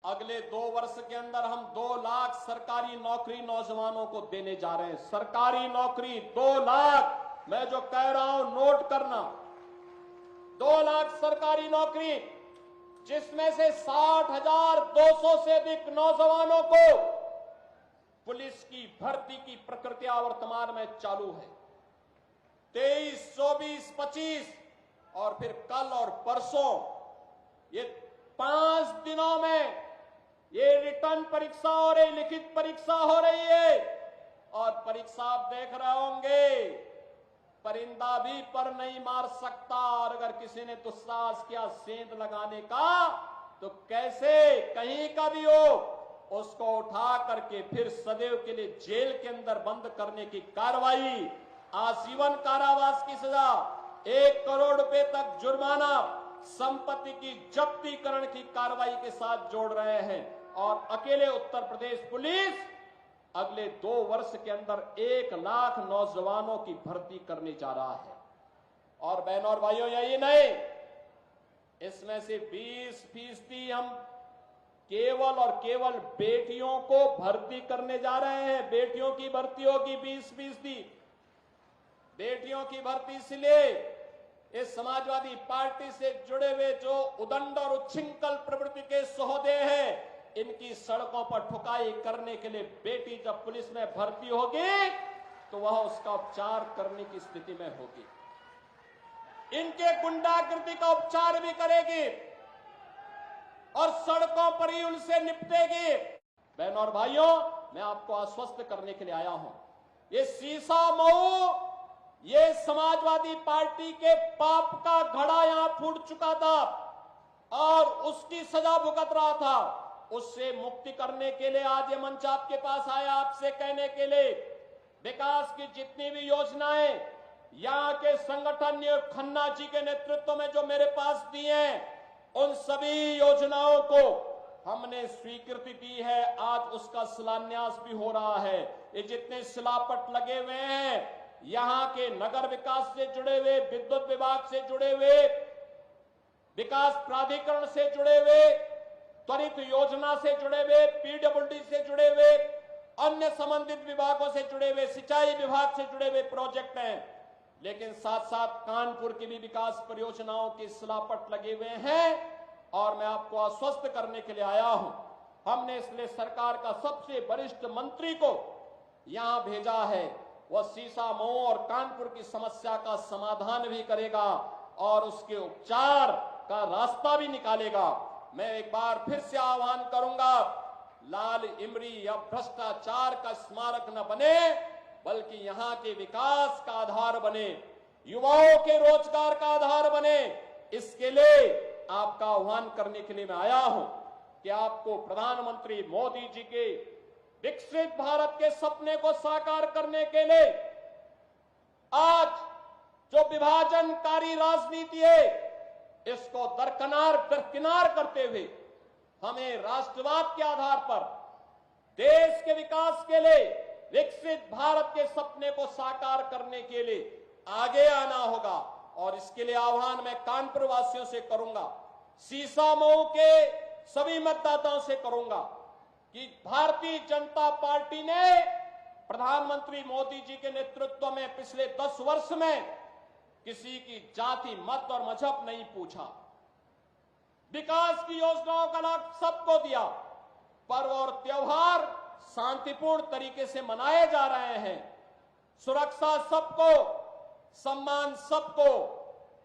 अगले 2 वर्ष के अंदर हम 2 लाख सरकारी नौकरी नौजवानों को देने जा रहे हैं। सरकारी नौकरी 2 लाख, मैं जो कह रहा हूं नोट करना, 2 लाख सरकारी नौकरी, जिसमें से 60,200 से अधिक नौजवानों को पुलिस की भर्ती की प्रक्रिया वर्तमान में चालू है। 23, 24, 25 और फिर कल और परसों, ये 5 दिनों में ये रिटर्न परीक्षा हो रही, लिखित परीक्षा हो रही है। और परीक्षा आप देख रहे होंगे, परिंदा भी पर नहीं मार सकता। और अगर किसी ने दुस्साहस किया सेंध लगाने का, तो कैसे कहीं का भी हो, उसको उठा करके फिर सदैव के लिए जेल के अंदर बंद करने की कार्रवाई, आजीवन कारावास की सजा, 1 करोड़ रुपए तक जुर्माना, संपत्ति की जब्तीकरण की कार्रवाई के साथ जोड़ रहे हैं। और अकेले उत्तर प्रदेश पुलिस अगले 2 वर्ष के अंदर 1 लाख नौजवानों की भर्ती करने जा रहा है। और बहनों और भाइयों, यही नहीं, इसमें से 20% हम केवल और केवल बेटियों को भर्ती करने जा रहे हैं। बेटियों की भर्ती होगी 20%। बेटियों की भर्ती इसलिए, इस समाजवादी पार्टी से जुड़े हुए जो उदंड और उच्छृंखल प्रवृत्ति के सहोदे हैं, इनकी सड़कों पर ठुकाई करने के लिए बेटी जब पुलिस में भर्ती होगी तो वह उसका उपचार करने की स्थिति में होगी, इनके गुंडागर्दी का उपचार भी करेगी और सड़कों पर ही उनसे निपटेगी। बहनों और भाइयों, मैं आपको आश्वस्त करने के लिए आया हूं, ये सीसा मऊ, ये समाजवादी पार्टी के पाप का घड़ा यहां फूट चुका था और उसकी सजा भुगत रहा था। उससे मुक्ति करने के लिए आज ये मंच आपके पास आया, आपसे कहने के लिए, विकास की जितनी भी योजनाएं यहां के संगठन ने खन्ना जी के नेतृत्व में जो मेरे पास दी हैं, उन सभी योजनाओं को हमने स्वीकृति दी है। आज उसका शिलान्यास भी हो रहा है। ये जितने शिलापट लगे हुए हैं, यहां के नगर विकास से जुड़े हुए, विद्युत विभाग से जुड़े हुए, विकास प्राधिकरण से जुड़े हुए, त्वरित योजना से जुड़े हुए, पीडब्ल्यूडी से जुड़े हुए, अन्य संबंधित विभागों से जुड़े हुए, सिंचाई विभाग से जुड़े हुए प्रोजेक्ट हैं। लेकिन साथ साथ कानपुर की भी विकास परियोजनाओं के शिलापट लगे हुए हैं। और मैं आपको आश्वस्त करने के लिए आया हूं, हमने इसलिए सरकार का सबसे वरिष्ठ मंत्री को यहां भेजा है। वह सीसा मऊ और कानपुर की समस्या का समाधान भी करेगा और उसके उपचार का रास्ता भी निकालेगा। मैं एक बार फिर से आह्वान करूंगा, लाल इमरी या भ्रष्टाचार का स्मारक न बने, बल्कि यहां के विकास का आधार बने, युवाओं के रोजगार का आधार बने। इसके लिए आपका आह्वान करने के लिए मैं आया हूं कि आपको प्रधानमंत्री मोदी जी के विकसित भारत के सपने को साकार करने के लिए आज जो विभाजनकारी राजनीति है, इसको दरकिनार करते हुए हमें राष्ट्रवाद के आधार पर देश के विकास के लिए, विकसित भारत के सपने को साकार करने के लिए आगे आना होगा। और इसके लिए आह्वान मैं कानपुर वासियों से करूंगा, सीसा मऊ के सभी मतदाताओं से करूंगा कि भारतीय जनता पार्टी ने प्रधानमंत्री मोदी जी के नेतृत्व में पिछले 10 वर्ष में किसी की जाति, मत और मजहब नहीं पूछा, विकास की योजनाओं का लाभ सबको दिया, पर्व और त्योहार शांतिपूर्ण तरीके से मनाए जा रहे हैं, सुरक्षा सबको, सम्मान सबको,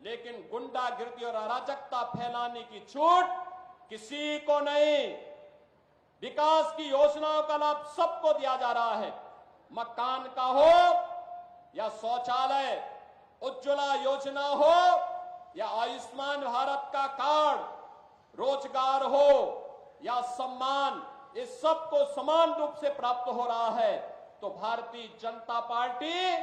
लेकिन गुंडागिर्दी और अराजकता फैलाने की छूट किसी को नहीं। विकास की योजनाओं का लाभ सबको दिया जा रहा है, मकान का हो या शौचालय, उज्ज्वला योजना हो या आयुष्मान भारत का कार्ड, रोजगार हो या सम्मान, इस सबको समान रूप से प्राप्त हो रहा है। तो भारतीय जनता पार्टी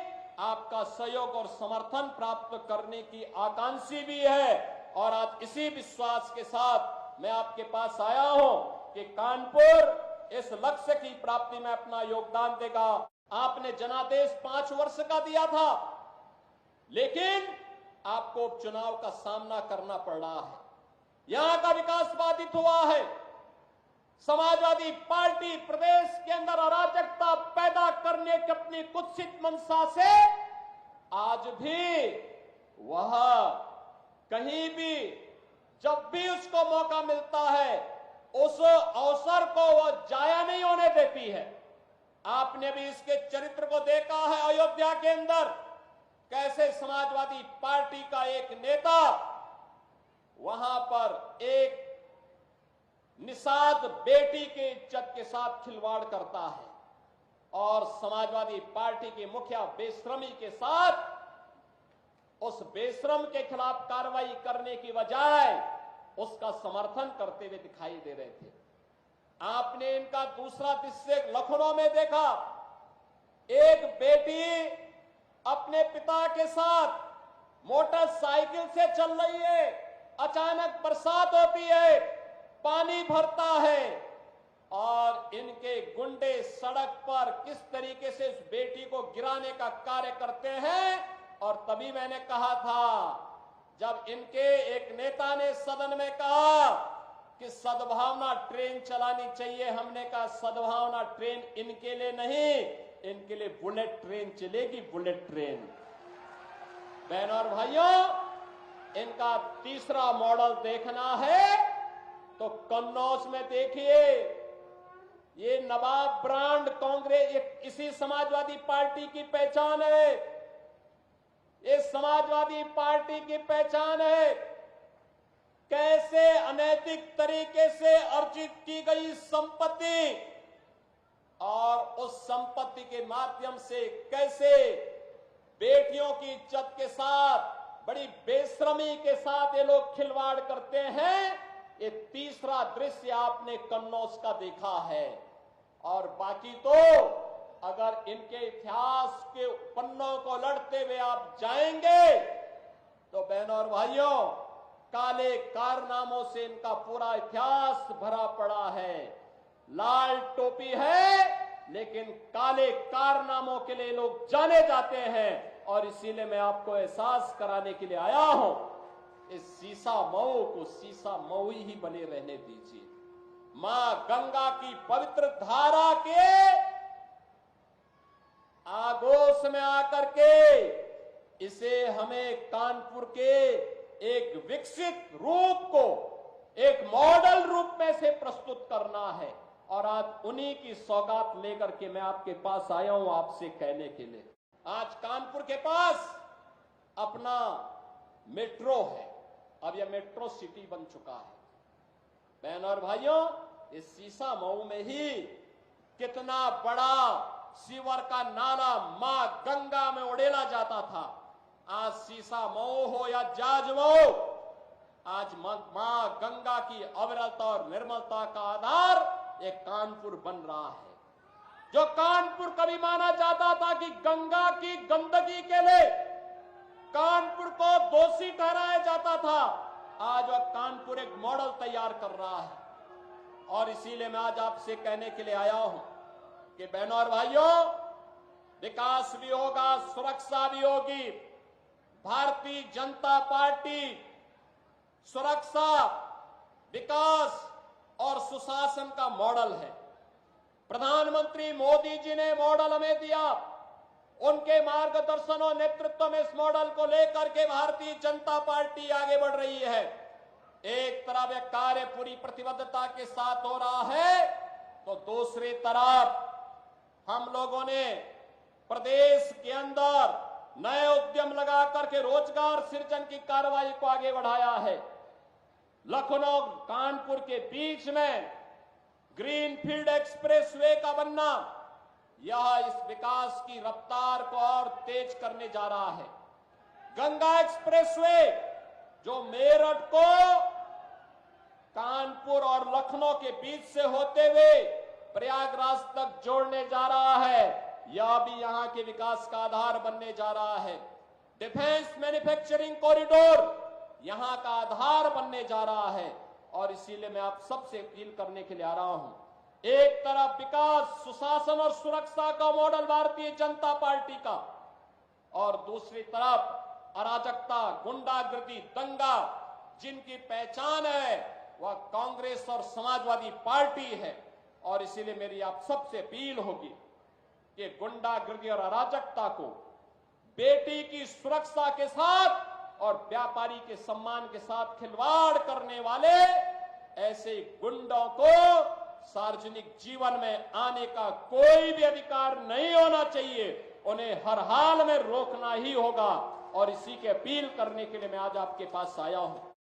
आपका सहयोग और समर्थन प्राप्त करने की आकांक्षी भी है। और आज इसी विश्वास के साथ मैं आपके पास आया हूं कि कानपुर इस लक्ष्य की प्राप्ति में अपना योगदान देगा। आपने जनादेश 5 वर्ष का दिया था, लेकिन आपको उपचुनाव का सामना करना पड़ रहा है। यहां का विकास बाधित हुआ है, समाजवादी पार्टी प्रदेश के अंदर अराजकता पैदा करने की अपनी कुत्सित मंशा से आज भी वह कहीं भी जब भी उसको मौका मिलता है उस अवसर को वह जाया नहीं होने देती है। आपने भी इसके चरित्र को देखा है अयोध्या के अंदर, कैसे समाजवादी पार्टी का एक नेता वहां पर एक निषाद बेटी के इज्जत के साथ खिलवाड़ करता है और समाजवादी पार्टी के मुखिया बेशर्मी के साथ उस बेशरम के खिलाफ कार्रवाई करने की बजाय उसका समर्थन करते हुए दिखाई दे रहे थे। आपने इनका दूसरा दृश्य लखनऊ में देखा, एक बेटी अपने पिता के साथ मोटरसाइकिल से चल रही है, अचानक बरसात होती है, पानी भरता है और इनके गुंडे सड़क पर किस तरीके से उस बेटी को गिराने का कार्य करते हैं। और तभी मैंने कहा था, जब इनके एक नेता ने सदन में कहा कि सद्भावना ट्रेन चलानी चाहिए, हमने कहा सद्भावना ट्रेन इनके लिए नहीं, इनके लिए बुलेट ट्रेन चलेगी, बुलेट ट्रेन। बहनों और भाइयों, इनका तीसरा मॉडल देखना है तो कन्नौज में देखिए, ये नवाब ब्रांड कांग्रेस इसी समाजवादी पार्टी की पहचान है। ये समाजवादी पार्टी की पहचान है कैसे अनैतिक तरीके से अर्जित की गई संपत्ति और उस संपत्ति के माध्यम से कैसे बेटियों की इज्जत के साथ बड़ी बेशर्मी के साथ ये लोग खिलवाड़ करते हैं। ये तीसरा दृश्य आपने कन्नौज का देखा है। और बाकी तो अगर इनके इतिहास के पन्नों को लड़ते हुए आप जाएंगे तो बहनों और भाइयों, काले कारनामों से इनका पूरा इतिहास भरा पड़ा है। लाल टोपी है लेकिन काले कारनामों के लिए लोग जाने जाते हैं और इसीलिए मैं आपको एहसास कराने के लिए आया हूं, इस सीसा मऊ को सीसा मऊ ही बने रहने दीजिए। मां गंगा की पवित्र धारा के आगोश में आकर के इसे हमें कानपुर के एक विकसित रूप को एक मॉडल रूप में से प्रस्तुत करना है। और आज उन्हीं की सौगात लेकर के मैं आपके पास आया हूं आपसे कहने के लिए। आज कानपुर के पास अपना मेट्रो है, अब यह मेट्रो सिटी बन चुका है। बहनों और भाइयों, इस सीसा मऊ में ही कितना बड़ा सीवर का नाला मां गंगा में उड़ेला जाता था। आज सीसा मऊ हो या जाज मऊ, आज मां गंगा की अविरलता और निर्मलता का आधार एक कानपुर बन रहा है। जो कानपुर कभी माना जाता था कि गंगा की गंदगी के लिए कानपुर को दोषी ठहराया जाता था, आज वह कानपुर एक मॉडल तैयार कर रहा है। और इसीलिए मैं आज आपसे कहने के लिए आया हूं कि बहनों और भाइयों, विकास भी होगा, सुरक्षा भी होगी। भारतीय जनता पार्टी सुरक्षा, विकास और सुशासन का मॉडल है। प्रधानमंत्री मोदी जी ने मॉडल हमें दिया, उनके मार्गदर्शन और नेतृत्व में इस मॉडल को लेकर के भारतीय जनता पार्टी आगे बढ़ रही है। एक तरफ यह कार्य पूरी प्रतिबद्धता के साथ हो रहा है तो दूसरी तरफ हम लोगों ने प्रदेश के अंदर नए उद्यम लगा करके रोजगार सृजन की कार्रवाई को आगे बढ़ाया है। लखनऊ कानपुर के बीच में ग्रीनफील्ड एक्सप्रेसवे का बनना यह इस विकास की रफ्तार को और तेज करने जा रहा है। गंगा एक्सप्रेसवे जो मेरठ को कानपुर और लखनऊ के बीच से होते हुए प्रयागराज तक जोड़ने जा रहा है, यह भी यहां के विकास का आधार बनने जा रहा है। डिफेंस मैन्युफैक्चरिंग कॉरिडोर यहां का आधार बनने जा रहा है। और इसीलिए मैं आप सबसे अपील करने के लिए आ रहा हूं, एक तरफ विकास, सुशासन और सुरक्षा का मॉडल भारतीय जनता पार्टी का, और दूसरी तरफ अराजकता, गुंडागर्दी, दंगा जिनकी पहचान है, वह कांग्रेस और समाजवादी पार्टी है। और इसीलिए मेरी आप सबसे अपील होगी कि गुंडागर्दी और अराजकता को बेटी की सुरक्षा के साथ और व्यापारी के सम्मान के साथ खिलवाड़ करने वाले ऐसे गुंडों को सार्वजनिक जीवन में आने का कोई भी अधिकार नहीं होना चाहिए। उन्हें हर हाल में रोकना ही होगा और इसी की अपील करने के लिए मैं आज आपके पास आया हूं।